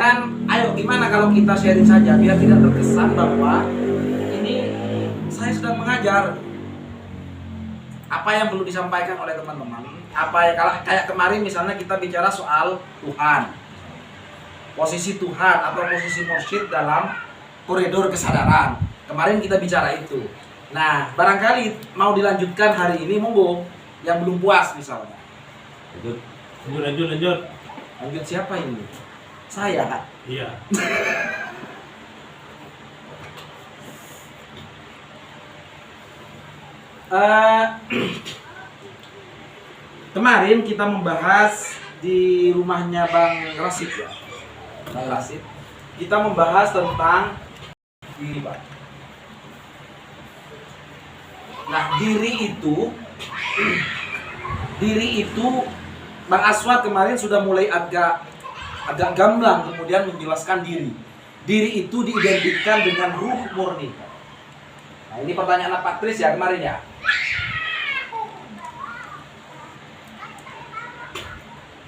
Kan ayo gimana kalau kita sharing saja biar tidak terkesan bahwa ini saya sedang mengajar. Apa yang perlu disampaikan oleh teman-teman? Apa ya, kalau kayak kemarin misalnya kita bicara soal Tuhan, posisi Tuhan atau posisi mursyid dalam koridor kesadaran. Kemarin kita bicara itu. Nah, barangkali mau dilanjutkan hari ini, monggo. Yang belum puas misalnya. Lanjut. Lanjut siapa ini? Saya. Iya. Kemarin kita membahas di rumahnya Bang Rasid ya. Bang Rasid. Kita membahas tentang diri, Pak. Nah, diri itu Bang Aswad kemarin sudah mulai agak gamblang kemudian menjelaskan diri. Diri itu diidentikan dengan ruh murni. Nah, ini pertanyaan Pak Tris ya kemarin ya.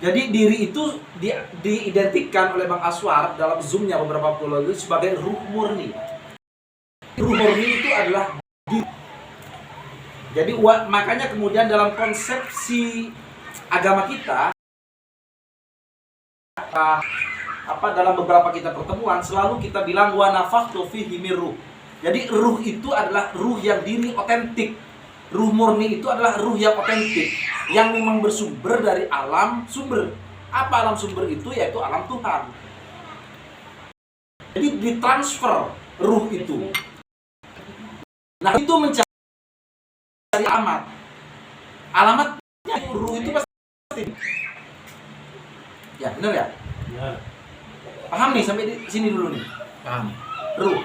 Jadi diri itu diidentikan oleh Bang Aswar dalam zoomnya beberapa waktu lalu sebagai ruh murni. Ruh murni itu adalah diri. Jadi makanya kemudian dalam konsepsi agama kita dalam beberapa kita pertemuan selalu kita bilang wa nafakhtu fihi mir ruh. Jadi ruh itu adalah ruh yang diri otentik. Ruh murni itu adalah ruh yang otentik, yang memang bersumber dari alam sumber. Apa alam sumber itu? Yaitu alam Tuhan. Jadi ditransfer ruh itu. Nah, itu mencari alamatnya ruh itu pasti. Ya, benar ya? Benar. Paham nih sampai di sini dulu nih. Paham. Ruh.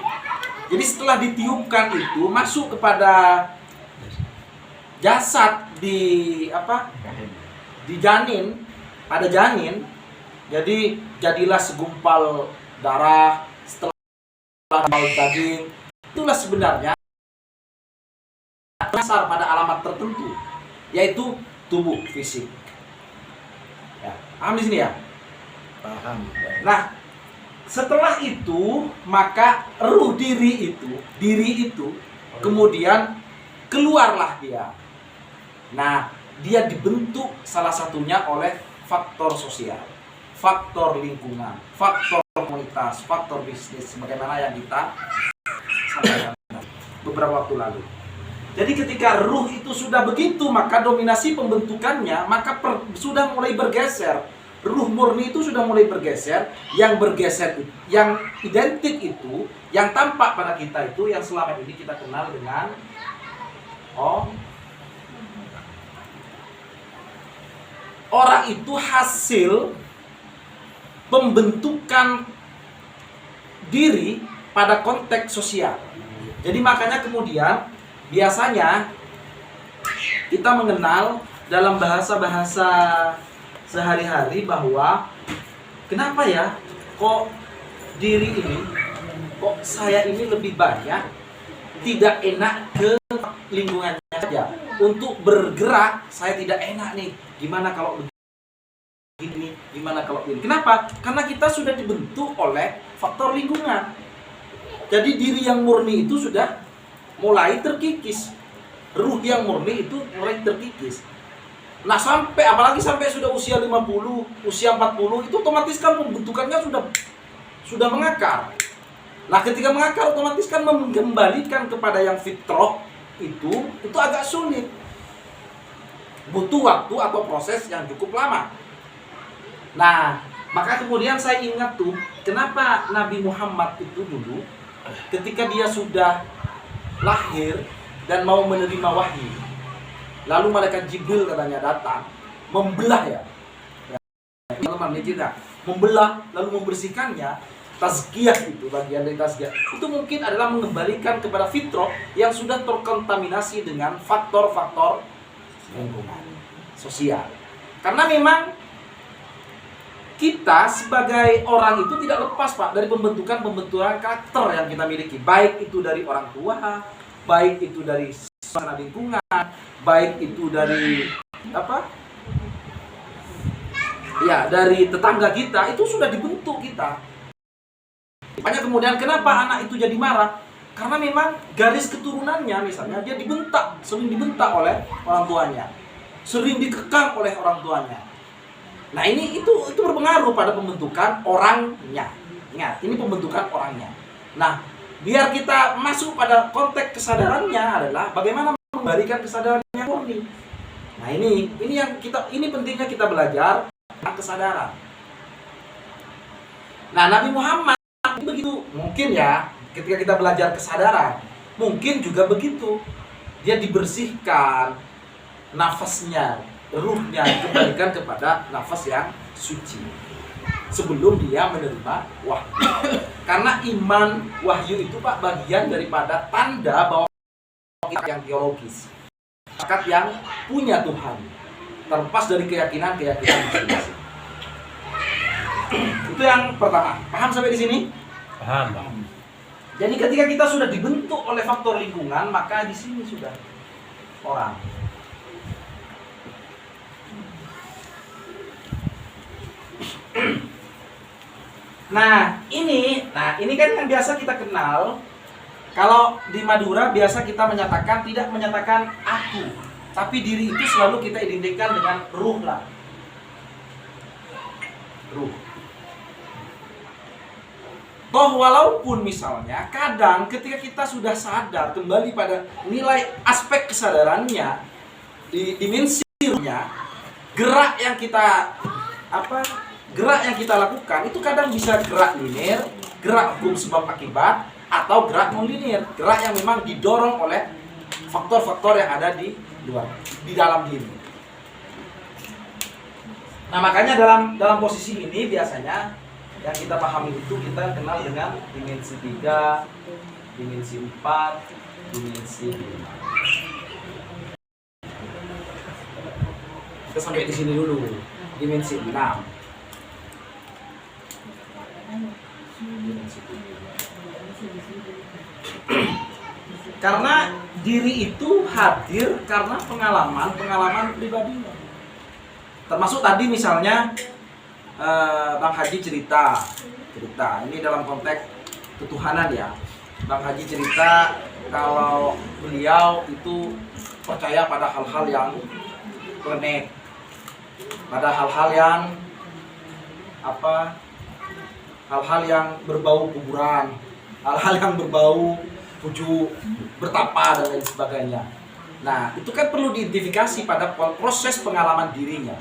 Jadi setelah ditiupkan itu masuk kepada jasad di janin, pada janin. Jadi jadilah segumpal darah, setelah daging. Itulah sebenarnya dasar pada alamat tertentu, yaitu tubuh fisik. Ya, paham di sini ya? Paham. Nah, setelah itu maka ruh diri itu kemudian keluarlah dia. Nah, dia dibentuk salah satunya oleh faktor sosial, faktor lingkungan, faktor komunitas, faktor bisnis, sebagaimana yang kita sampaikan beberapa waktu lalu. Jadi ketika ruh itu sudah begitu, maka dominasi pembentukannya sudah mulai bergeser. Ruh murni itu sudah mulai bergeser. Yang bergeser, yang identik itu, yang tampak pada kita itu, yang selama ini kita kenal dengan orang itu hasil pembentukan diri pada konteks sosial. Jadi makanya kemudian biasanya kita mengenal dalam bahasa-bahasa sehari-hari bahwa kenapa ya kok diri ini, kok saya ini lebih banyak tidak enak ke lingkungannya saja. Untuk bergerak saya tidak enak nih. Gimana kalau begini? Gimana kalau begini? Kenapa? Karena kita sudah dibentuk oleh faktor lingkungan. Jadi diri yang murni itu sudah mulai terkikis. Ruh yang murni itu mulai terkikis. Nah, apalagi sampai sudah usia 50, usia 40 itu otomatis kan pembentukannya sudah mengakar. Nah, ketika mengakar otomatis kan mengembalikan kepada yang fitrah itu agak sulit. Butuh waktu atau proses yang cukup lama. Nah, maka kemudian saya ingat tuh, kenapa Nabi Muhammad itu dulu ketika dia sudah lahir dan mau menerima wahyu, lalu malaikat Jibril katanya datang, membelah ya. Teman-teman ini kita membelah lalu membersihkannya. Tazkiyah itu, bagian dari tazkiyah itu mungkin adalah mengembalikan kepada fitrah yang sudah terkontaminasi dengan faktor-faktor lingkungan sosial. Karena memang kita sebagai orang itu tidak lepas, Pak, dari pembentukan karakter yang kita miliki, baik itu dari orang tua, baik itu dari lingkungan, baik itu dari dari tetangga kita, itu sudah dibentuk kita. Makanya kemudian kenapa anak itu jadi marah? Karena memang garis keturunannya misalnya dia dibentak, sering dibentak oleh orang tuanya, sering dikekang oleh orang tuanya. Nah itu berpengaruh pada pembentukan orangnya. Ingat, ini pembentukan orangnya. Nah, biar kita masuk pada konteks kesadarannya adalah bagaimana memberikan kesadaran yang murni. Nah ini pentingnya kita belajar tentang kesadaran. Nah Nabi Muhammad begitu mungkin ya ketika kita belajar kesadaran mungkin juga begitu, dia dibersihkan nafasnya, ruhnya dikembalikan kepada nafas yang suci sebelum dia menerima wahyu. Karena iman wahyu itu Pak bagian daripada tanda bahwa kita yang teologis, masyarakat yang punya Tuhan, terlepas dari keyakinan masing-masing. Itu yang pertama. Paham sampai di sini? Paham. Jadi ketika kita sudah dibentuk oleh faktor lingkungan, maka di sini sudah orang. Nah ini kan yang biasa kita kenal. Kalau di Madura biasa kita tidak menyatakan aku, tapi diri itu selalu kita identikan dengan ruh lah. Ruh. Toh walaupun misalnya kadang ketika kita sudah sadar kembali pada nilai aspek kesadarannya di dimensi ruhnya, gerak yang kita lakukan itu kadang bisa gerak linear, gerak hukum sebab akibat, atau gerak non linear, gerak yang memang didorong oleh faktor-faktor yang ada di dalam diri. Nah makanya dalam posisi ini biasanya yang kita pahami itu kita kenal dengan dimensi 3, dimensi 4, dimensi 5. Kita sampai di sini dulu, dimensi 6. Karena diri itu hadir karena pengalaman pribadinya. Termasuk tadi misalnya Bang Haji cerita ini dalam konteks ketuhanan ya. Bang Haji cerita kalau beliau itu percaya pada hal-hal yang planet, pada hal-hal yang berbau kuburan, hal-hal yang berbau tujuh bertapa dan lain sebagainya. Nah, itu kan perlu diidentifikasi pada proses pengalaman dirinya.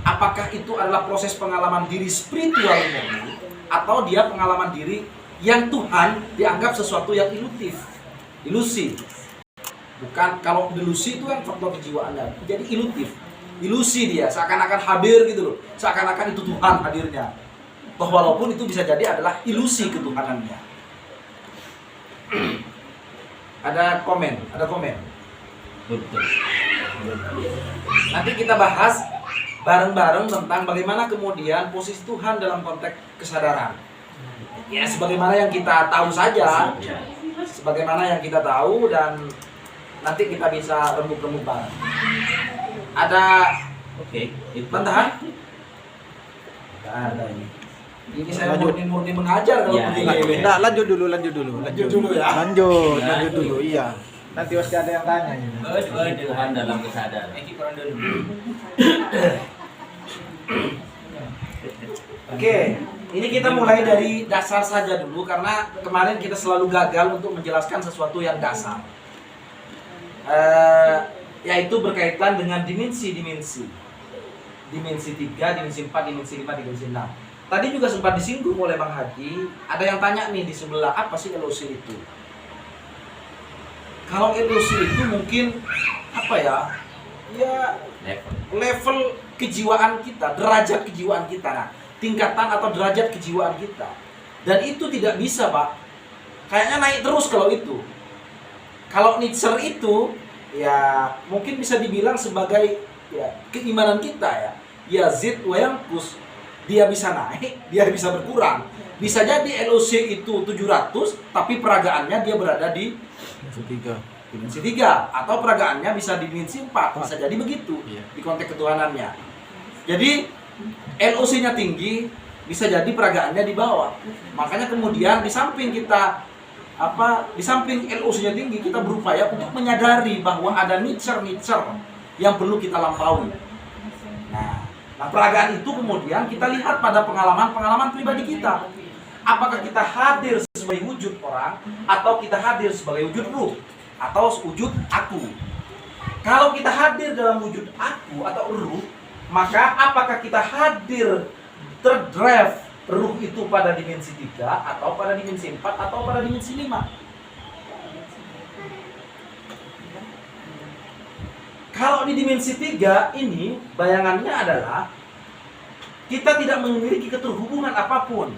Apakah itu adalah proses pengalaman diri spiritual murni atau dia pengalaman diri yang Tuhan dianggap sesuatu yang ilusi. Bukan, kalau ilusi itu kan faktor kejiwaannya, jadi ilusi dia, seakan-akan hadir gitu loh, seakan-akan itu Tuhan hadirnya. Toh walaupun itu bisa jadi adalah ilusi ketuhanannya. Ada komen. Betul. Nanti kita bahas bareng-bareng tentang bagaimana kemudian posisi Tuhan dalam konteks kesadaran. Ya, sebagaimana yang kita tahu saja, dan nanti kita bisa remuk-remuk bareng. Ada bantahan? Tidak ada ini. Ini saya murni mengajar kalau begini. Nah, lanjut dulu ya. Lanjut dulu, iya. Nanti pasti ada yang tanya ini. Tuhan dalam kesadaran. Oke, ini kita mulai dari dasar saja dulu karena kemarin kita selalu gagal untuk menjelaskan sesuatu yang dasar. Yaitu berkaitan dengan dimensi-dimensi. Dimensi 3, dimensi 4, dimensi 5, dimensi 6. Tadi juga sempat disinggung oleh Bang Haji, ada yang tanya nih di sebelah, apa sih elusi itu? Kalau elusi itu mungkin apa ya? Ya level kejiwaan kita, derajat kejiwaan kita, nah, tingkatan atau derajat kejiwaan kita. Dan itu tidak bisa, Pak. Kayaknya naik terus kalau itu. Kalau Nietzsche itu ya mungkin bisa dibilang sebagai ya keimanan kita ya. Yazid wa yanqus. Dia bisa naik, dia bisa berkurang. Bisa jadi LOC itu 700, tapi peragaannya dia berada di dimensi 3 atau peragaannya bisa di dimensi 4. Bisa jadi begitu di konteks ketuhanannya. Jadi LOC-nya tinggi, bisa jadi peragaannya di bawah. Makanya kemudian di samping kita di samping LOC-nya tinggi, kita berupaya untuk menyadari bahwa ada nicer-nicer yang perlu kita lampaui. Nah, peragaan itu kemudian kita lihat pada pengalaman-pengalaman pribadi kita. Apakah kita hadir sebagai wujud orang, atau kita hadir sebagai wujud ruh, atau wujud aku. Kalau kita hadir dalam wujud aku atau ruh, maka apakah kita hadir terdrive ruh itu pada dimensi 3, atau pada dimensi 4, atau pada dimensi 5? Kalau di dimensi 3 ini, bayangannya adalah kita tidak memiliki keterhubungan apapun.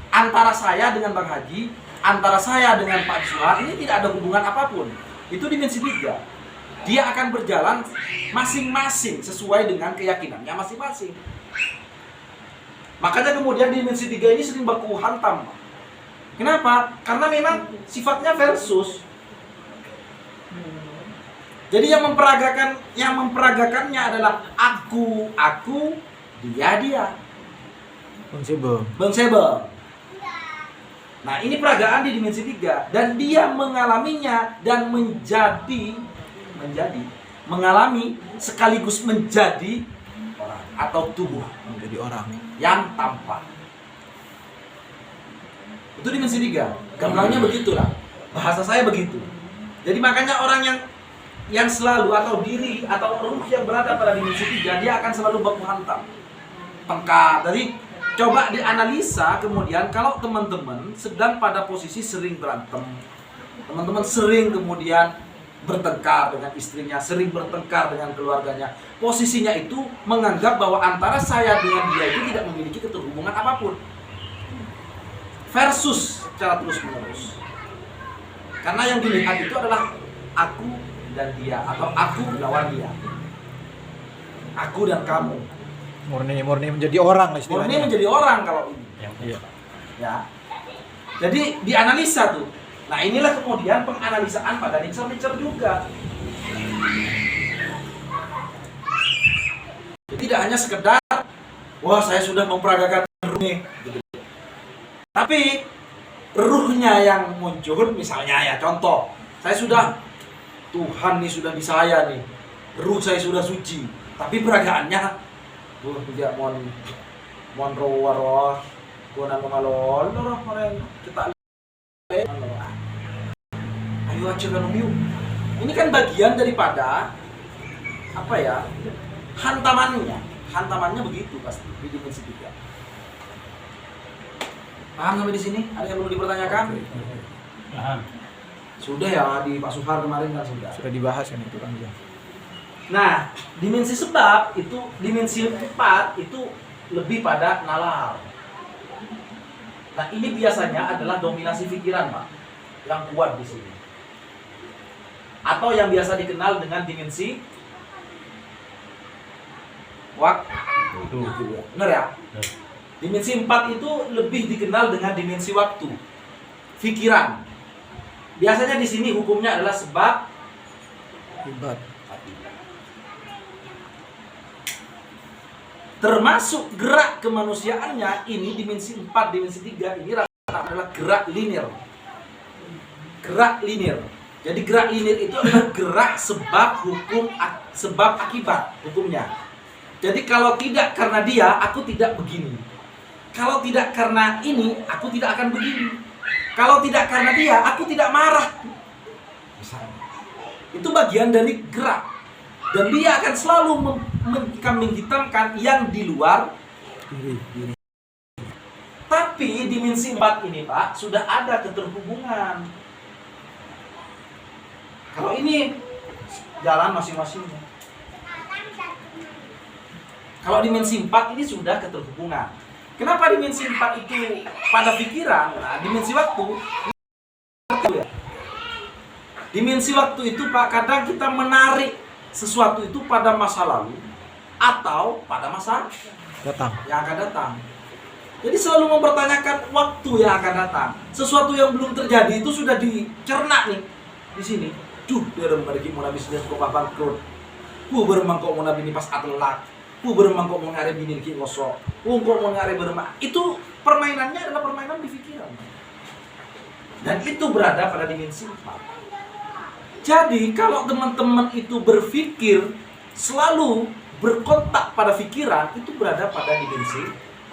Antara saya dengan Bang Haji, antara saya dengan Pak Suha, ini tidak ada hubungan apapun. Itu dimensi 3. Dia akan berjalan masing-masing sesuai dengan keyakinannya masing-masing. Makanya kemudian dimensi 3 ini sering baku hantam. Kenapa? Karena memang sifatnya versus. Jadi yang memperagakannya adalah aku, dia. Bang Sebe. Nah, ini peragaan di dimensi 3, dan dia mengalaminya dan mengalami sekaligus menjadi orang atau tubuh, menjadi orang yang tampak. Itu dimensi 3. Gambarnya begitulah. Bahasa saya begitu. Jadi makanya orang yang selalu atau diri atau ruh yang berada pada dimensi 3, dia akan selalu baku hantam. Tengkar. Jadi coba dianalisa kemudian, kalau teman-teman sedang pada posisi sering berantem, teman-teman sering kemudian bertengkar dengan istrinya, sering bertengkar dengan keluarganya, posisinya itu menganggap bahwa antara saya dengan dia itu tidak memiliki keterhubungan apapun, versus secara terus-menerus. Karena yang dilihat itu adalah aku dan dia, atau aku lawan dia, aku dan kamu. Murni menjadi orang lah istilahnya. Murni menjadi orang kalau ini. Iya. Ya. Jadi dianalisa tuh. Nah, inilah kemudian penganalisaan pada nicer-nicer juga. Jadi tidak hanya sekedar, wah saya sudah memperagakan ruh nih, gitu. Tapi ruhnya yang muncul, misalnya ya contoh, saya sudah, Tuhan nih sudah di saya nih, ruh saya sudah suci, tapi peragaannya tidak mon roh guna mengalol kita ayo aja kan yuk. Ini kan bagian daripada apa ya, hantamannya begitu pasti di dimensi 3. Paham sampai di sini? Ada yang perlu dipertanyakan? Paham. Sudah ya, di Pak Sufar kemarin kan sudah Dibahas kan itu kan. Nah, dimensi sebab itu, dimensi 4 itu lebih pada nalar. Nah, ini biasanya adalah dominasi pikiran, Pak, yang kuat di sini. Atau yang biasa dikenal dengan dimensi waktu. Benar ya? Dimensi 4 itu lebih dikenal dengan dimensi waktu, pikiran. Biasanya di sini hukumnya adalah sebab Akibat. Termasuk gerak kemanusiaannya, ini dimensi 4, dimensi 3 ini rata-rata adalah gerak linear. Gerak linear. Jadi gerak linear itu adalah gerak sebab akibat hukumnya. Jadi kalau tidak karena dia, aku tidak begini. Kalau tidak karena ini, aku tidak akan begini. Kalau tidak karena dia, aku tidak marah. Misalnya. Itu bagian dari gerak. Dan dia akan selalu mengkambing hitamkan yang di luar diri. Tapi dimensi 4 ini, Pak, sudah ada keterhubungan. Kalau ini jalan masing-masing. Kalau dimensi 4 ini sudah keterhubungan. Kenapa dimensi 4 itu pada pikiran? Nah, dimensi waktu. Dimensi waktu itu, Pak, kadang kita menarik sesuatu itu pada masa lalu atau pada masa yang akan datang. Jadi selalu mempertanyakan waktu yang akan datang. Sesuatu yang belum terjadi itu sudah dicerna nih di sini. Duh, dia udah memiliki mau bisnis kok bangkrut. Beremang kok mau nabi ini pas atelak. beremang kok mau ngare bini ki kosok. Kok mau ngare beremang. Itu permainannya adalah permainan di pikiran. Dan itu berada pada dimensi 4. Jadi kalau teman-teman itu berpikir selalu berkontak pada pikiran, itu berada pada dimensi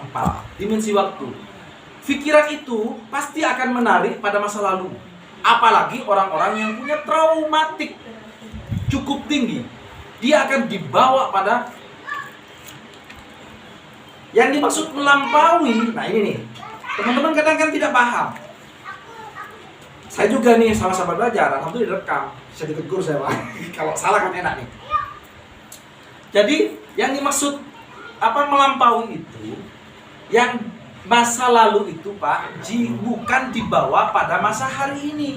4, dimensi waktu. Pikiran itu pasti akan menarik pada masa lalu. Apalagi orang-orang yang punya traumatik cukup tinggi. Dia akan dibawa pada yang dimaksud melampaui. Nah ini nih, teman-teman kadang kan tidak paham. Saya juga nih sama-sama belajar, alhamdulillah direkam. Bisa ditegur saya Pak. Kalau salah kan enak nih. Jadi yang dimaksud melampaui itu, yang masa lalu itu Pak, bukan dibawa pada masa hari ini.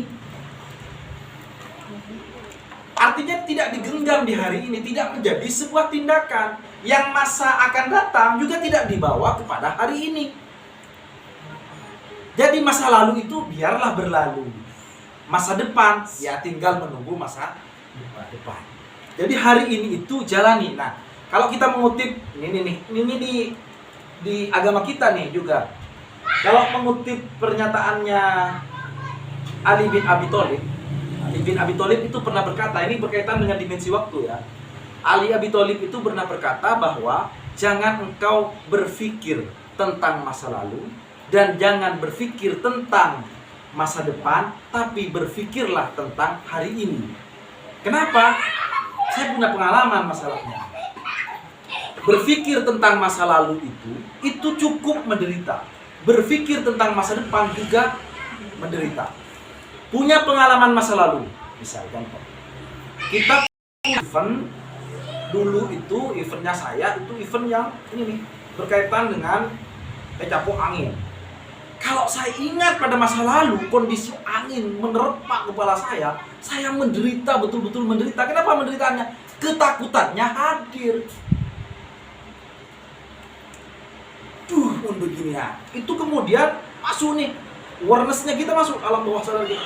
Artinya tidak digenggam di hari ini, tidak menjadi sebuah tindakan. Yang masa akan datang juga tidak dibawa kepada hari ini. Jadi masa lalu itu biarlah berlalu. Masa depan ya tinggal menunggu masa depan. Jadi hari ini itu jalani. Nah, kalau kita mengutip ini di agama kita nih juga. Kalau mengutip pernyataannya Ali bin Abi Thalib, Ali bin Abi Thalib itu pernah berkata, ini berkaitan dengan dimensi waktu ya. Ali Abi Thalib itu pernah berkata bahwa jangan engkau berpikir tentang masa lalu dan jangan berpikir tentang masa depan, tapi berpikirlah tentang hari ini. Kenapa? Saya punya pengalaman masalahnya. Berpikir tentang masa lalu itu cukup menderita. Berpikir tentang masa depan juga menderita. Punya pengalaman masa lalu, misalkan kita event dulu itu eventnya saya itu event yang ini nih berkaitan dengan capung angin. Kalau saya ingat pada masa lalu kondisi angin menerpa kepala saya menderita, betul-betul menderita. Kenapa menderitanya? Ketakutannya hadir. Begini ya. Itu kemudian masuk nih, awareness-nya kita masuk alam bawah sadar kita.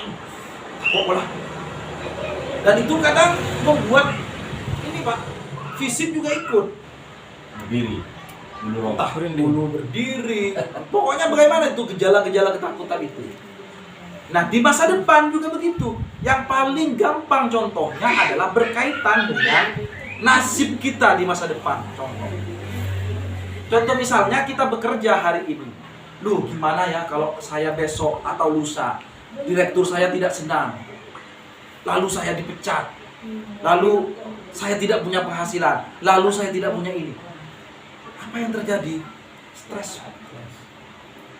Pokoknya. Dan itu kadang membuat ini Pak, fisik juga ikut. Berdiri. Bulu berdiri. Pokoknya bagaimana itu gejala-gejala ketakutan itu. Nah, di masa depan juga begitu. Yang paling gampang contohnya adalah berkaitan dengan nasib kita di masa depan. Contoh misalnya kita bekerja hari ini. Loh, gimana ya kalau saya besok atau lusa direktur saya tidak senang. Lalu saya dipecat. Lalu saya tidak punya penghasilan. Lalu saya tidak punya ini. Apa yang terjadi? Stres.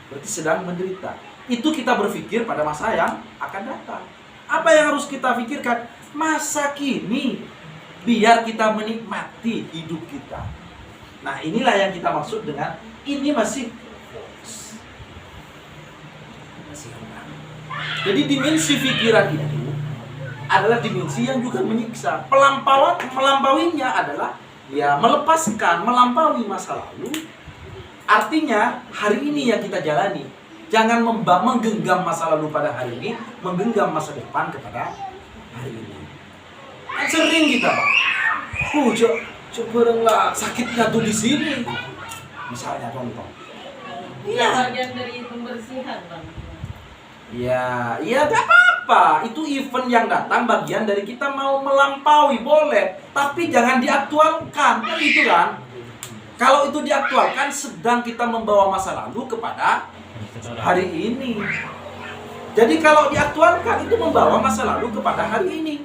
Berarti sedang menderita. Itu kita berpikir pada masa yang akan datang. Apa yang harus kita pikirkan? Masa kini. Biar kita menikmati hidup kita. Nah, inilah yang kita maksud dengan ini masih jadi dimensi pikiran itu adalah dimensi yang juga menyiksa. Melampauinya adalah ya melepaskan, melampaui masa lalu. Artinya hari ini yang kita jalani. Jangan menggenggam masa lalu pada hari ini, menggenggam masa depan kepada hari ini. Kan sering kita Pak. Coba sakitnya tuh di sini. Misalnya contoh. Iya, bagian dari pembersihan Bang. Ya, gak apa-apa. Itu event yang datang bagian dari kita mau melampaui, boleh. Tapi jangan diaktualkan, kan gitu kan? Kalau itu diaktualkan, sedang kita membawa masa lalu kepada hari ini. Jadi kalau diaktualkan, itu membawa masa lalu kepada hari ini.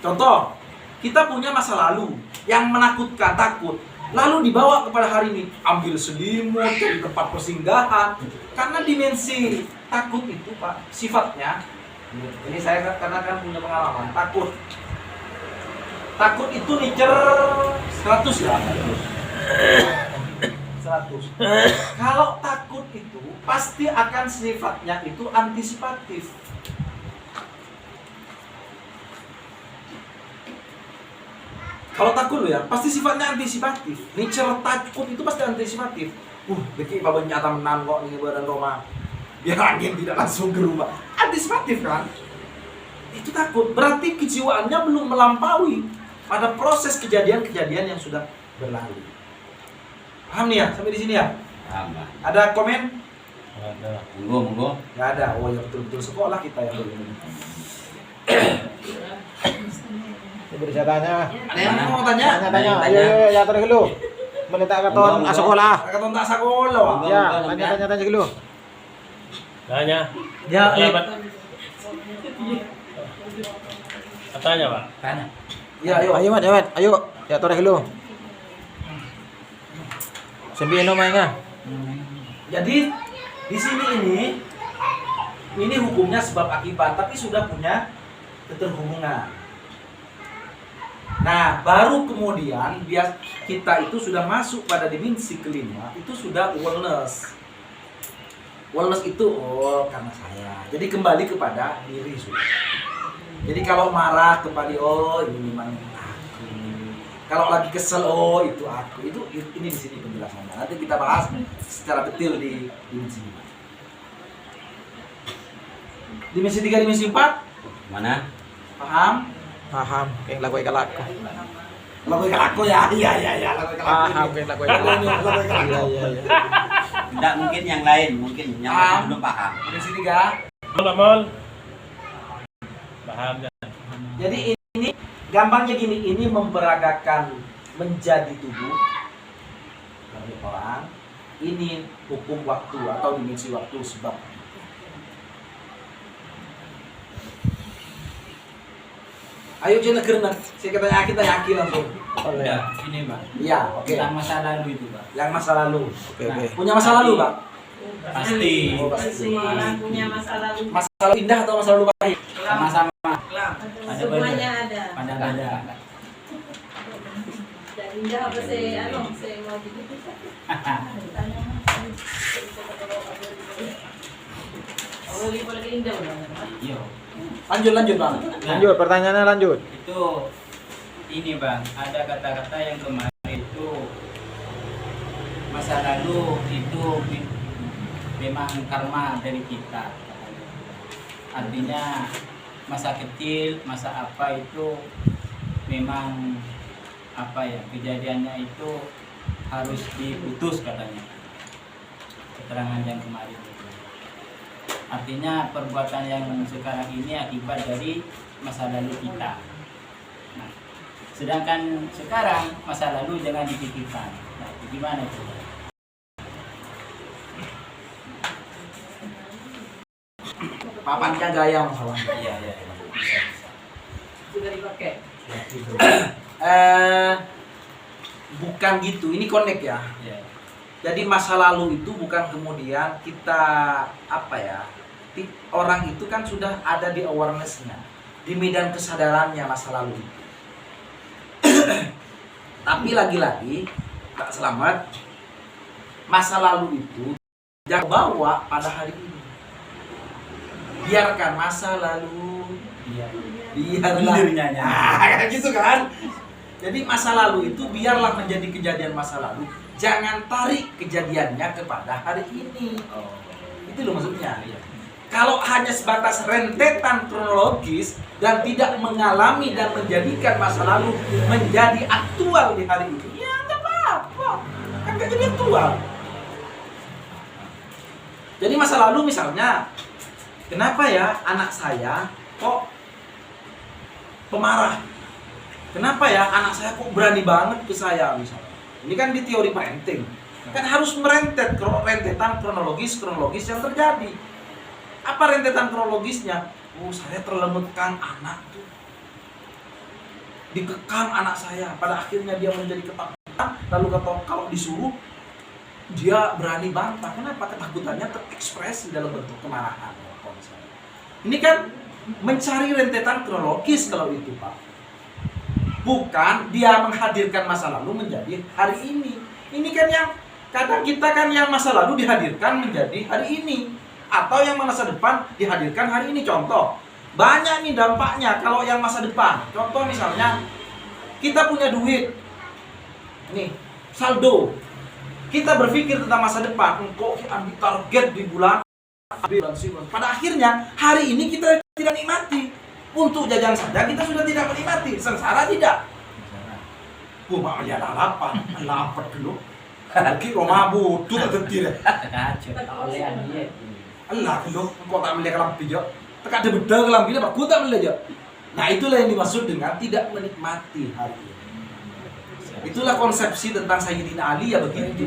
Contoh, kita punya masa lalu yang menakutkan, takut. Lalu dibawa kepada hari ini, ambil selimut, jadi tempat persinggahan. Karena dimensi takut itu Pak, sifatnya, ini saya karena kan punya pengalaman, takut itu nature 100 ya, 100. Kalau takut itu pasti akan sifatnya itu antisipatif. Kalau takut ya, pasti sifatnya antisipatif. Nature takut itu pasti antisipatif. Beki apa nyata menang kok nih badan Roma. Biar angin tidak langsung ke rumah. Antisipatif kan? Itu takut. Berarti kejiwaannya belum melampaui. pada proses kejadian-kejadian yang sudah berlalu. Paham nih ya sampai di sini ya? Paham, Bang. Ada komen? Monggo. Nggak ada. Oh ya betul-betul sekolah kita yang begini. Beri saya tanya. Ada yang mau tanya? Tanya. Ayo, ya terus dulu. Menita katon Monggo. sekolah. Kata tak sekolah. Ya, tanya dulu. Tanya. Ya, Tanya, Pak. Tanya. ya, ayo. Ayo, ya terus dulu. Sembilan mainnya. Jadi di sini ini hukumnya sebab akibat, tapi sudah punya keterhubungan. Nah, baru kemudian biar kita itu sudah masuk pada dimensi kelima, itu sudah awareness. Awareness itu karena saya. Jadi kembali kepada diri sudah. Jadi kalau marah kembali ini memang aku. Kalau lagi kesel itu aku. Ini di sini penjelasannya. Nanti kita bahas secara detail di dimensi 5. Dimensi 3, dimensi 4 Mana? paham? Paham, kayak lagu ikan laku. Lagu ikan aku ya. Iya, lagu ikan aku. Paham, kayak lagu ikan laku. Iya. Tidak mungkin yang lain, mungkin yang Paham. lain belum paham. Dimensi 3. Mol. Paham ya. Jadi ini gampangnya gini, ini memperagakan menjadi tubuh bagi orang. Ini hukum waktu atau dimensi waktu sebab. Ayo Cina kerana saya katanya kita yakin langsung. Udah, ini Bang. Iya, oke. Tentang masa lalu itu Bang. Yang masa lalu. Oke. Punya masa lalu, Pak? Pasti. Oh, pasti. Semua orang punya masa lalu. Masa lalu indah atau masa lalu pahit? Sama-sama. Semuanya ada. Pada beda. Dan indah apa saya mau gitu. Oh, lebih indah udah. Iya. Lanjut, Bang. Lanjut, pertanyaannya lanjut. Itu ini Bang, ada kata-kata yang kemarin itu masa lalu itu memang karma dari kita. Artinya masa kecil, masa apa itu memang apa ya, kejadiannya itu harus diputus katanya. Keterangan yang kemarin itu. Artinya perbuatan yang sekarang ini akibat dari masa lalu kita. Nah, sedangkan sekarang masa lalu jangan dipikirkan. Nah, itu gimana itu? Papannya gaya masalahnya. Iya. Bisa. Sudah dipakai. Bukan gitu. Ini connect ya. Iya. Jadi masa lalu itu bukan kemudian kita orang itu kan sudah ada di awareness-nya, di medan kesadarannya masa lalu itu. Tapi lagi-lagi Pak Selamat, masa lalu itu jangan bawa pada hari ini. Biarkan masa lalu, biarlah. Nah, gitu kan. Jadi masa lalu itu biarlah menjadi kejadian masa lalu. Jangan tarik kejadiannya kepada hari ini. Itu loh maksudnya. Kalau hanya sebatas rentetan kronologis dan tidak mengalami dan menjadikan masa lalu menjadi aktual di hari ini, ya nggak apa-apa. Kan nggak jadi aktual. Jadi masa lalu misalnya, kenapa ya anak saya kok pemarah? Kenapa ya anak saya kok berani banget ke saya misalnya? Ini kan di teori parenting. Kan harus rentetan kronologis yang terjadi. Apa rentetan kronologisnya? Saya terlemutkan anak tuh. Dikekang anak saya. Pada akhirnya dia menjadi ketakutan. Lalu kalau disuruh, dia berani bantah. Kenapa? Ketakutannya terekspresi dalam bentuk kemarahan. Ini kan mencari rentetan kronologis kalau itu, Pak. Bukan dia menghadirkan masa lalu menjadi hari ini. Ini kan yang kadang kita kan yang masa lalu dihadirkan menjadi hari ini, atau yang masa depan dihadirkan hari ini. Contoh, banyak nih dampaknya kalau yang masa depan. Contoh misalnya kita punya duit nih, saldo. Kita berpikir tentang masa depan, kok ambil target di bulan pada akhirnya hari ini kita tidak nikmati. Untuk jajan saja kita sudah tidak menikmati, sengsara tidak. Mak ya lalapan, lapet dulu. Lagi Roma butuh atau tidak? Kacau. Oleh dia. Allah dulu, kok tak melihat kelambi jo? Tekak ada bedal kelambi apa? Aku tak melihat jo. Nah itulah yang dimaksud dengan tidak menikmati hari ini. Itulah konsepsi tentang Sayyidina Ali ya begitu.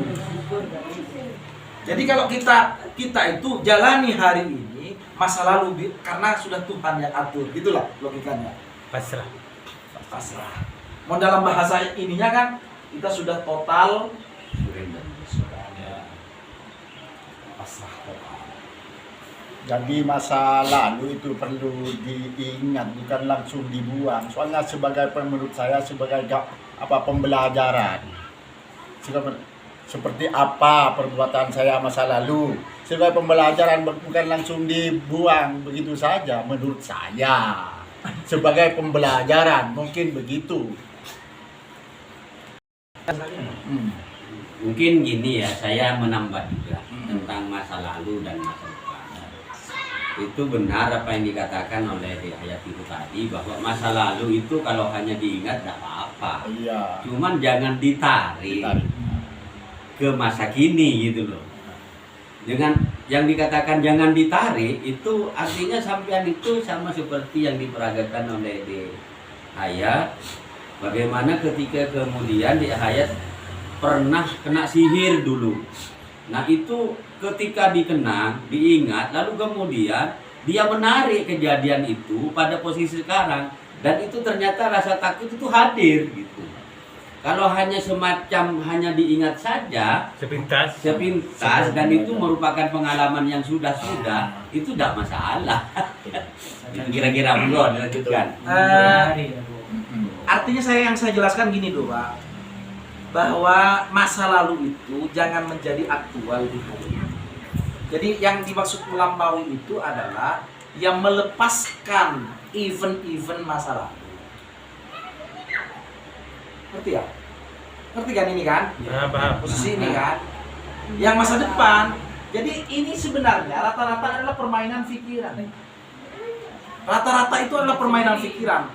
Jadi kalau kita itu jalani hari ini masa lalu karena sudah Tuhan yang atur, gitulah logikanya. Pasrah. Pasrah. Mau dalam bahasa ininya kan kita sudah total pasrah total. Jadi masa lalu itu perlu diingat, bukan langsung dibuang. Soalnya menurut saya sebagai pembelajaran. Seperti apa perbuatan saya masa lalu. Sebagai pembelajaran, bukan langsung dibuang begitu saja menurut saya. Sebagai pembelajaran mungkin begitu. Mungkin gini ya, saya menambah juga tentang masa lalu dan masa depan. Itu benar apa yang dikatakan oleh Hayat itu tadi, bahwa masa lalu itu kalau hanya diingat tidak apa-apa. Iya. Cuman jangan ditarik ke masa kini gitu loh. Dengan yang dikatakan jangan ditarik itu artinya sampean itu sama seperti yang diperagakan oleh Hayat. Bagaimana ketika kemudian Hayat pernah kena sihir dulu. Nah itu ketika dikenang, diingat, lalu kemudian dia menarik kejadian itu pada posisi sekarang. Dan itu ternyata rasa takut itu hadir gitu. Kalau hanya semacam hanya diingat saja, Sepintas. dan itu merupakan pengalaman yang sudah-sudah, itu tidak masalah. Kira-kira bro, dilanjutkan. Artinya yang saya jelaskan gini loh Pak, bahwa masa lalu itu jangan menjadi aktual di hari ini. Jadi yang dimaksud melampaui itu adalah yang melepaskan event-event masa lalu. Ngerti ya? Ngerti kan ini kan? Paham. Posisi ini kan? Yang masa depan. Jadi ini sebenarnya rata-rata adalah permainan pikiran. Rata-rata itu adalah permainan pikiran.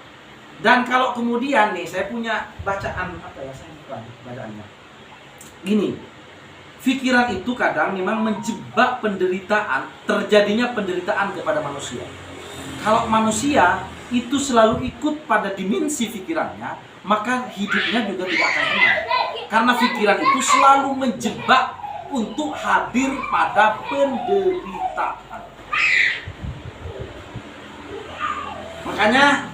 Dan kalau kemudian nih saya punya bacaan apa ya, saya lupa bacaannya. Gini, pikiran itu kadang memang menjebak penderitaan, terjadinya penderitaan kepada manusia. Kalau manusia itu selalu ikut pada dimensi pikirannya, maka hidupnya juga tidak akan tenang. Karena pikiran itu selalu menjebak untuk hadir pada penderitaan. Makanya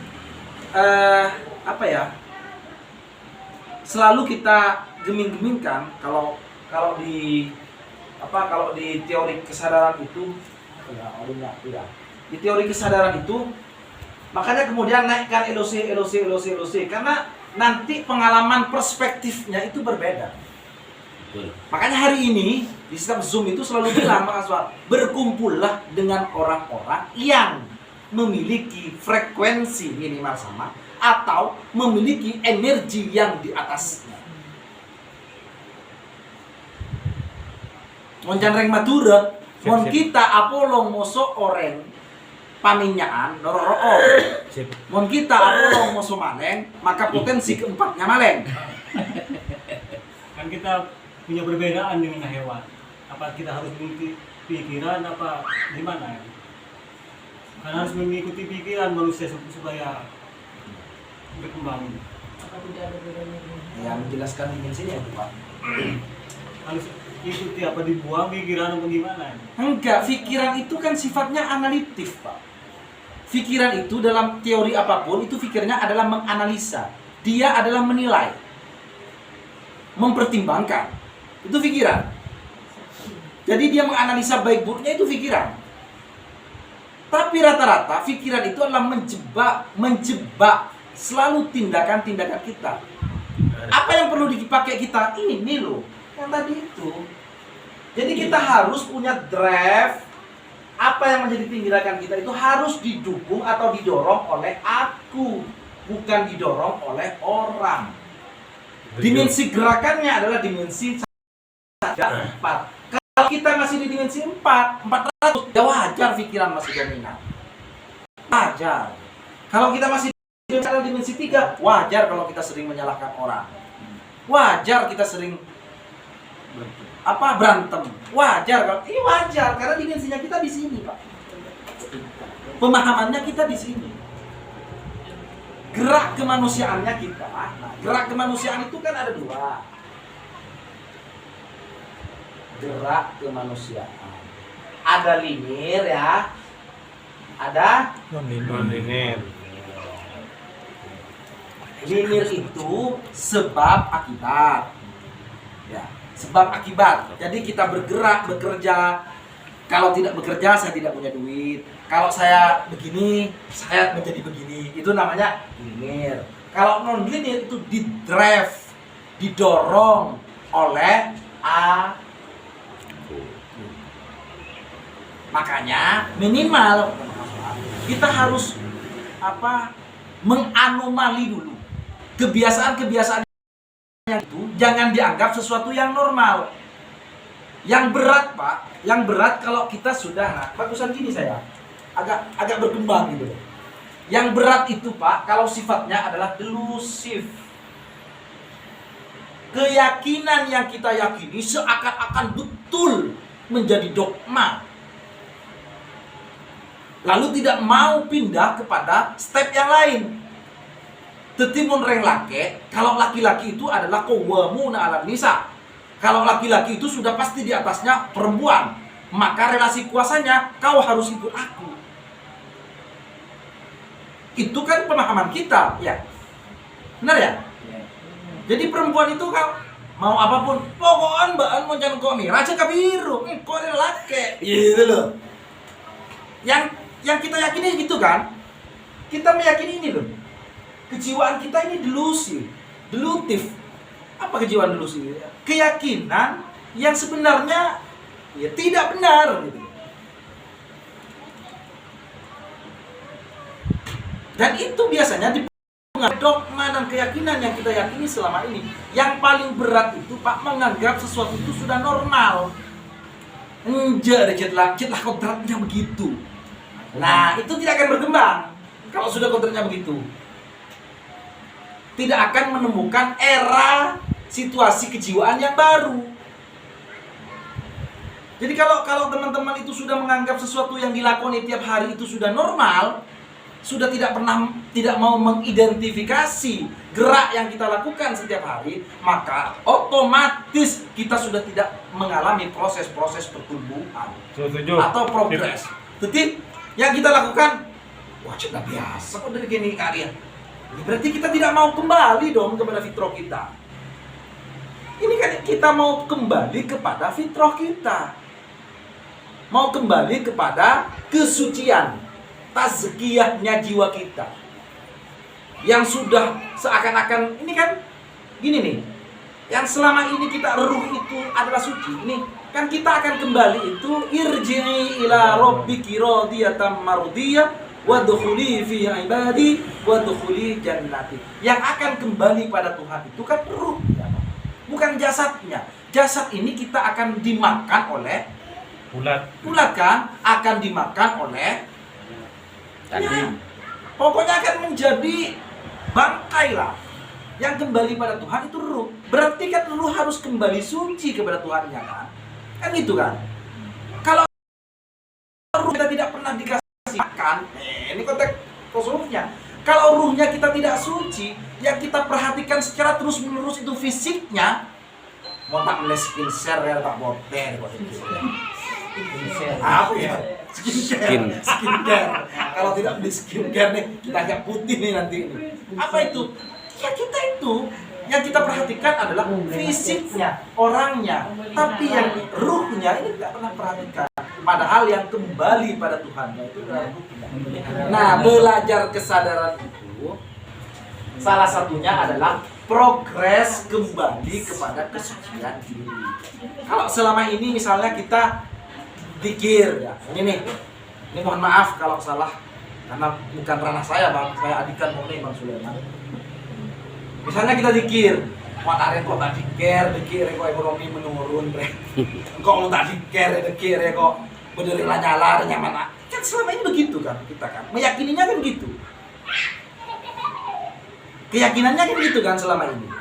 selalu kita geming-gemingkan kalau di teori kesadaran itu di teori kesadaran itu, makanya kemudian naikkan elosi karena nanti pengalaman perspektifnya itu berbeda. Makanya hari ini di setiap Zoom itu selalu bilang Mas Aswar, berkumpullah dengan orang-orang yang memiliki frekuensi minimal sama atau memiliki energi yang di atasnya. Mon janreng madura, mon kita apolong moso oreng paminyaan nororo. Mon kita apolong moso maleng, maka potensi keempatnya maleng. Kan kita punya perbedaan dengan hewan. Apa kita harus mengikuti pikiran apa gimana ya? Karena harus mengikuti pikiran manusia supaya berkembang. Ya menjelaskan dimensinya itu Pak. Harus ikuti apa dibuang pikiran apa gimana? Enggak, pikiran itu kan sifatnya analitif Pak. Pikiran itu dalam teori apapun itu pikirnya adalah menganalisa. Dia adalah menilai, mempertimbangkan. Itu pikiran. Jadi dia menganalisa baik buruknya itu pikiran. Tapi rata-rata pikiran itu adalah menjebak selalu tindakan-tindakan kita. Apa yang perlu dipakai kita? Ini loh, yang tadi itu. Jadi kita harus punya drive. Apa yang menjadi tindakan kita itu harus didukung atau didorong oleh aku, bukan didorong oleh orang. Dimensi gerakannya adalah dimensi 4. Kalau kita masih di dimensi 400, ya wajar pikiran masih dominan. Wajar. Kalau kita masih di dimensi 3, wajar kalau kita sering menyalahkan orang. Wajar kita sering berantem. Wajar kalau ini wajar karena dimensinya kita di sini, Pak. Pemahamannya kita di sini. Gerak kemanusiaannya kita. Nah, gerak kemanusiaan itu kan ada dua. Gerak kemanusiaan. Ada linear ya. Ada Non-linear. linear itu sebab akibat. Ya, sebab akibat. Jadi kita bergerak, bekerja. Kalau tidak bekerja, saya tidak punya duit. Kalau saya begini, saya menjadi begini. Itu namanya linear. Kalau non linear itu didrive, didorong oleh A. Makanya minimal kita harus menganomali dulu. Kebiasaan-kebiasaan yang itu jangan dianggap sesuatu yang normal. Yang berat, Pak, yang berat kalau kita sudah, bagusan gini saya, agak berkembang gitu. Yang berat itu, Pak, kalau sifatnya adalah delusif. Keyakinan yang kita yakini seakan-akan betul menjadi dogma. Lalu tidak mau pindah kepada step yang lain. Tetimun reng laki, kalau laki-laki itu adalah qawwamuna 'alan nisa. Kalau laki-laki itu sudah pasti di atasnya perempuan, maka relasi kuasanya kau harus ikut aku. Itu kan pemahaman kita, ya. Benar ya? Jadi perempuan itu kan mau apapun, pokoknya mbak mau jangan komi, raja kabiru, kau adalah laki, gitu loh. Yang kita yakini gitu kan? Kita meyakini ini loh. Kejiwaan kita ini delutif. Apa kejiwaan delusi? Keyakinan yang sebenarnya ya tidak benar gitu. Dan itu biasanya dipengaruhi dogma dan keyakinan yang kita yakini selama ini. Yang paling berat itu, Pak, menganggap sesuatu itu sudah normal. Enggak, lah kodratnya begitu. Nah, itu tidak akan berkembang kalau sudah kodratnya begitu. Tidak akan menemukan era situasi kejiwaan yang baru. Jadi kalau teman-teman itu sudah menganggap sesuatu yang dilakoni tiap hari itu sudah normal, sudah tidak mau mengidentifikasi gerak yang kita lakukan setiap hari, maka otomatis kita sudah tidak mengalami proses-proses pertumbuhan atau progres. Jadi yang kita lakukan wajib biasa kok dari gini karya. Berarti kita tidak mau kembali dong kepada fitrah kita. Ini kan kita mau kembali kepada fitrah kita. Mau kembali kepada kesucian, tazkiyahnya jiwa kita. Yang sudah seakan-akan, ini kan gini nih. Yang selama ini kita ruh itu adalah suci. Ini kan kita akan kembali itu irji'i ila rabbiki radiyatan mardiyah wadkhuli fi ibadi wadkhuli jannati. Yang akan kembali pada Tuhan itu kan ruhnya, bukan jasadnya. Jasad ini kita akan dimakan oleh ulat kan, akan dimakan oleh ya, pokoknya akan menjadi bangkai lah. Yang kembali pada Tuhan itu ruh. Berarti kan ruh harus kembali suci kepada Tuhannya kan? Kan gitu kan? Kalau ruh kita tidak pernah dikasih makan, ini konteks kosongnya. Kalau ruhnya kita tidak suci, yang kita perhatikan secara terus-menerus itu fisiknya, mau tak beli skincare ya tak boten kok. Apa ya? Skincare. Kalau tidak beli skincare nih, kita agak putih nih nanti ini. Apa itu? Ya kita itu yang kita perhatikan adalah fisiknya, orangnya, tapi yang ruhnya ini tidak pernah perhatikan. Padahal yang kembali pada Tuhannya itu adalah ruhnya. Nah, belajar kesadaran itu salah satunya adalah progres kembali kepada kesucian diri. Kalau selama ini misalnya kita zikir ya, ini mohon maaf kalau salah karena bukan ranah saya Bang, saya adikan murni Bang Sulaiman. Misalnya kita zikir, mau tarik kok tak dikir kok ekonomi menurun, kok mau tak dikir kok berdiri nyala nyaman. Kan selama ini begitu kan kita kan, meyakininya kan gitu. Keyakinannya kan gitu kan selama ini.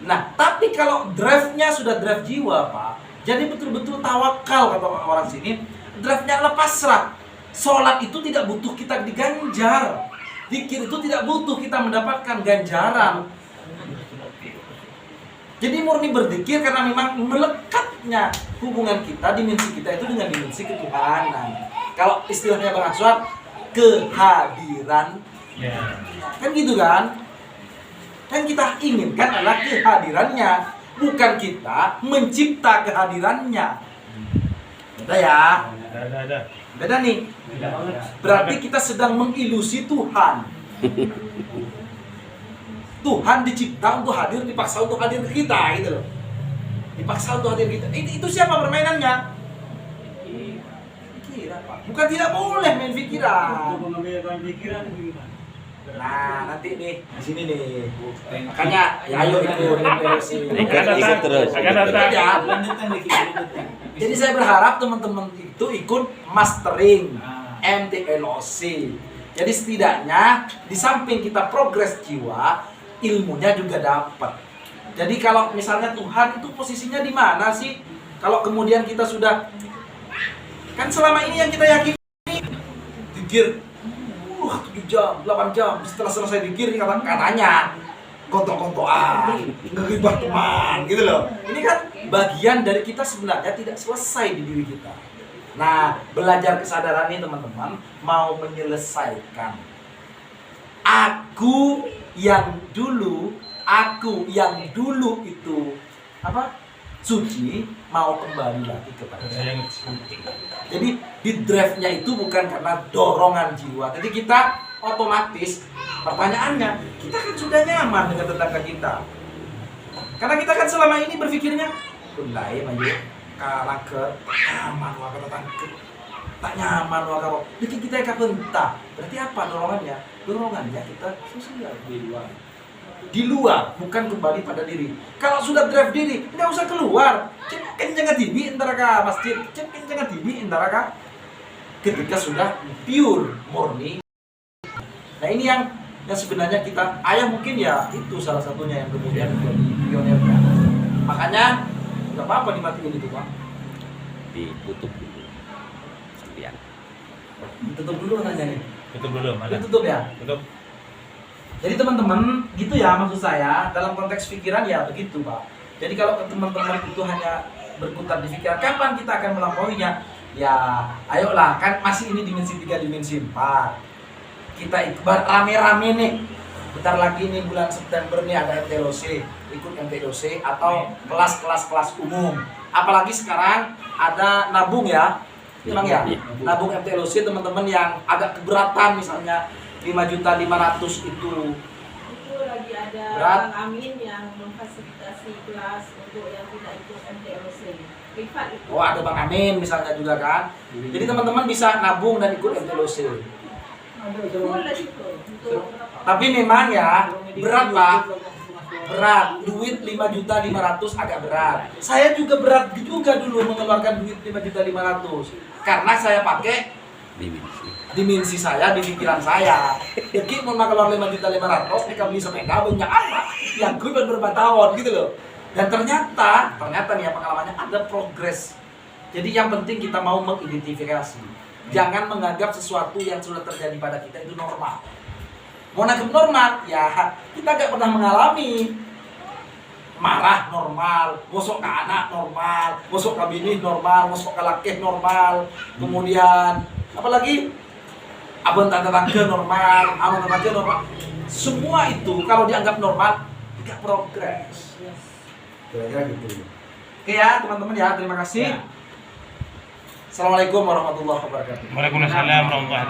Nah, tapi kalau drive-nya sudah drive jiwa, Pak, jadi betul-betul tawakal kata orang sini, drive-nya adalah pasrah. Sholat itu tidak butuh kita diganjar, zikir itu tidak butuh kita mendapatkan ganjaran. Jadi murni berzikir karena memang melekatnya hubungan kita, dimensi kita itu dengan dimensi ketuhanan. Kalau istilahnya Bang Aswar, kehadiran. Kan gitu kan? Kan kita inginkan adalah kehadirannya, bukan kita mencipta kehadirannya. Beda ya? Ada. Beda nih. Berarti kita sedang mengilusi Tuhan. Tuhan dicipta untuk hadir, dipaksa untuk hadir ke kita gitu loh. Dipaksa untuk hadir kita. Itu siapa permainannya? Pikiran, Pak. Bukan tidak boleh main pikiran. Untuk mengambilkan pikiran gimana? Nah, nanti nih di sini nih. Makanya ya ayo ikut Ikut terus. Akan datang. Ya. Jadi saya berharap teman-teman itu ikut mastering MTLOC. Jadi setidaknya di samping kita progres jiwa, ilmunya juga dapat. Jadi kalau misalnya Tuhan itu posisinya di mana sih? Kalau kemudian kita sudah kan selama ini yang kita yakini pikir 7 jam, 8 jam setelah selesai dikir katanya kontok-kontokan, ngegibah teman gitu loh. Ini kan bagian dari kita sebenarnya tidak selesai di diri kita. Nah, belajar kesadaran ini teman-teman mau menyelesaikan. Aku yang dulu itu apa? Suci mau kembali lagi kepada saya. Jadi di drive-nya itu bukan karena dorongan jiwa. Jadi kita otomatis pertanyaannya, kita kan sudah nyaman dengan tetangga kita. Karena kita kan selama ini berpikirnya, "Kulai maju kalaker nyaman waka tetangga." Tak nyaman waka. Jadi kita yang bentar. Berarti apa dorongannya? Dorongannya kita sosial di luar, bukan kembali pada diri. Kalau sudah drive diri, nggak usah keluar. Kencang TV antara ke masjid, kencang TV antara ke ketika sudah pure murni. Nah ini yang sebenarnya kita, ayah mungkin ya itu salah satunya yang kemudian menjadi pionirnya. Makanya nggak apa-apa dimatiin itu Pak. Ditutup dulu. Sekian. Tutup dulu nanya nih. Tutup dulu, mana? Tutup ya. Tutup. Jadi teman-teman, gitu ya maksud saya, dalam konteks pikiran ya begitu Pak. Jadi kalau teman-teman itu hanya berkutat di pikiran, kapan kita akan melampauinya? Ya, ayolah, kan masih ini dimensi 3, dimensi 4. Kita ikut rame-rame nih. Bentar lagi nih bulan September nih ada MTLOC, ikut MTLOC atau kelas umum. Apalagi sekarang ada nabung ya. Memang ya, nabung MTLOC teman-teman yang agak keberatan misalnya 5.500.000 itu lagi ada berat. Bang Amin yang memfasilitasi kelas untuk yang tidak ikut MTLOC privat itu. Oh ada Bang Amin misalnya juga kan. Jadi teman-teman bisa nabung dan ikut MTLOC. Boleh itu untuk Tapi memang ya berat Pak. Berat, duit 5.500.000 agak berat. Saya juga berat juga dulu mengeluarkan duit 5.500.000 karena saya pakai dimensi saya di pikiran saya. Jadi mau keluar 5.500.000 mereka beli sepeda banyak apa yang gue beberapa tahun gitu loh. Dan ternyata nih ya pengalamannya ada progres. Jadi yang penting kita mau mengidentifikasi. Jangan menganggap sesuatu yang sudah terjadi pada kita itu normal. Mau nangkep normal, ya kita gak pernah mengalami. Marah normal, mosok ke anak normal, mosok ke bini normal, mosok ke laki normal. Kemudian apalagi abang tante normal, abang tante normal. Semua itu kalau dianggap normal tidak progres. Kira-kira gitu. Oke ya teman-teman ya, terima kasih. Assalamualaikum warahmatullahi wabarakatuh. Waalaikumsalam warahmatullahi wabarakatuh.